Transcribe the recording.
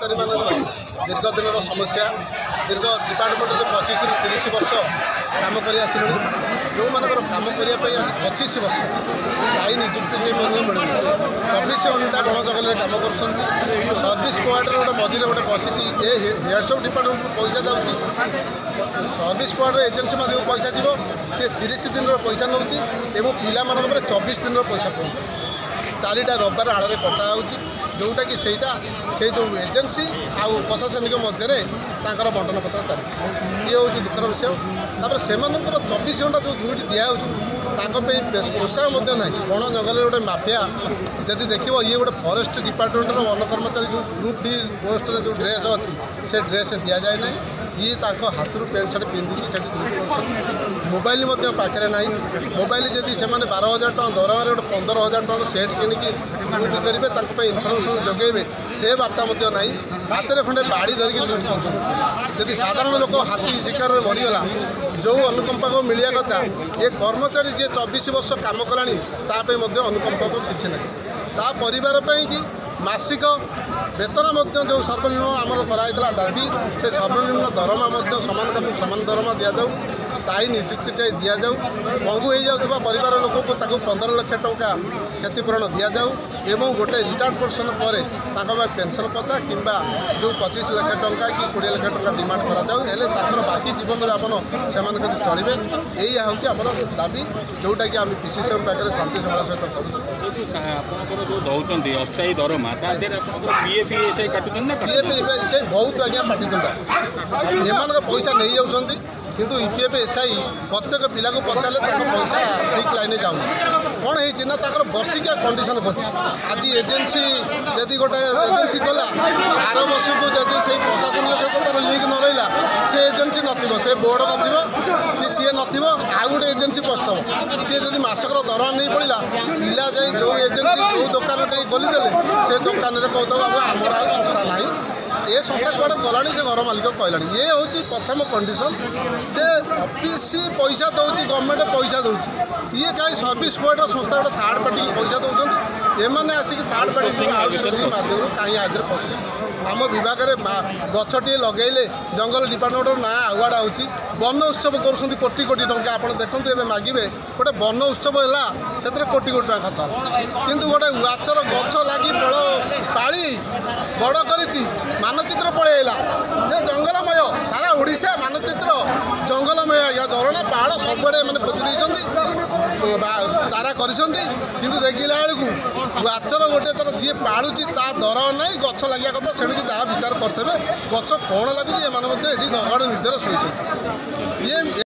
कर्मचारी मान दीर्घ दिन समस्या दीर्घ डिपार्टमेंट 25 ରୁ 30 वर्ष काम कर जो मान कम करने 25 वर्ष स्थायी निजुक्ति मिलूँ 24 घंटा बण जंगल में कम कर सर्विस स्क्वाड गोटे मझे गोटे बसी हेड्स ऑफ डिपार्टमेंट पैसा जाऊँगी सर्विस स्क्वाड एजेन्सी मध्य पैसा जीव सी 30 दिन पैसा नौ पिला 24 दिन पैसा पहुँचुच्छी 4टा रविवार आड़ कटा जोटा कि से जो एजेन्सी आउ प्रशासनिक मध्य बंटन पत्र चली ये हूँ दुखर विषय तापर से 24 घंटा जो ड्यूटी दिखाई पोषाक ना बण जंगल गोटे माफिया जदि देख ये गोटे फरेस्ट डिपार्टमेंटर वन कर्मचारी जो ग्रुप डी पोस्ट जो ड्रेस अच्छी से ड्रेस दि जाए ना ये हाथ पैंट सार्ट पिंधिकी से मोबाइल पाखे ना मोबाइल जदि से 12,000 टଙ୍କା दरमार गोटे 15,000 टଙ୍କା सेट किनिकी ड्यूटी करेंगे इनफर्मेशन जोगेबे से वार्ता ना हाथ में खंडे बाड़ी धरिकी जदि साधारण लोक हाथी शिकार मरीगला जो अनुकंपा को मिलिया कथा ये कर्मचारी जी 24 वर्ष काम कलानी अनुकंपा को किसी ना ता परिवार कि मासिक वेतन जो सर्वनिम्न आमर कराइला दाबी से सर्वनिम्न दरमा सामान काम सामान दरमा दि जाऊ स्थायी निजुक्ति दि जाऊ मंगू हो जाऊा परिवार लोक को 15 लाख टंका क्षतिपूरण दि जाऊ एवं गोटे रिटायर्ड पर्सन पर पेंशन पता कि जो 25 लाख टंका कि 20 लाख टंका डिमांड करा बाकी जीवन यापन से चलिए यही हूँ आम दाबी जोटा कि आम पीसीसी पाखे शांति संग्रह सहित करूँ अस्थायी दरमा पीएफ से बहुत आज्ञा पाटितुंडा एम पैसा नहीं जाऊँगी किंतु ईपीएफ एसआई प्रत्येक पिला को पचारे पैसा ठीक लाइन जाऊँ कौन है बर्षिकिया कंडीशन कर एजेन्सी जदि गोटे एजेन्सी कला आर वर्ष को जदि से प्रशासन सहित तार लिंक न रहा से एजेन्सी नथिबो से बोर्ड नथिबो कि सी नथिबो आउ गोटे एजेन्सी पस्तब सी जदि मासकर दरमा नहीं पड़ा पिला जाए जो एजेन्सी जो दुकान खोलीदे से दुकान में कहते बाबू आमर आ संस्था ना ये संस्था कड़े गला से घर मालिक कहला ये हूँ प्रथम कंडीशन जे ऑफिस पैसा दौर गवर्नमेंट पैसा दौर ये कहीं सर्विस बोर्ड संस्था गोटे थर्ड पार्टी पैसा दौरान एमने आसिक थर्ड पार्टी आउटसोर्सिंग माध्यम कहीं आदि पशु आम विभाग में गछटे लगेले जंगल डिपार्टमेंट ना आवार्ड आउची वन उत्सव कर कोटी कोटी टंका आप देखते ए मागे गोटे वन उत्सव है से कोटी कोटी टका खर्च किंतु गोटे वाचर गछ लगी फल पाली बड़ कर मानचित्र पलैला जे जंगलमय सारा ओडिशा मानचित्र जंगलमय या झरणा पहाड़ सबुआड़े मैंने पोति चारा कर देखला बेलू वाचर गोटे तर जी पालुची ता दर ना गछ लगे कथा से विचार करते गछ कौन लगुच एम गगड़ निदर शोच ये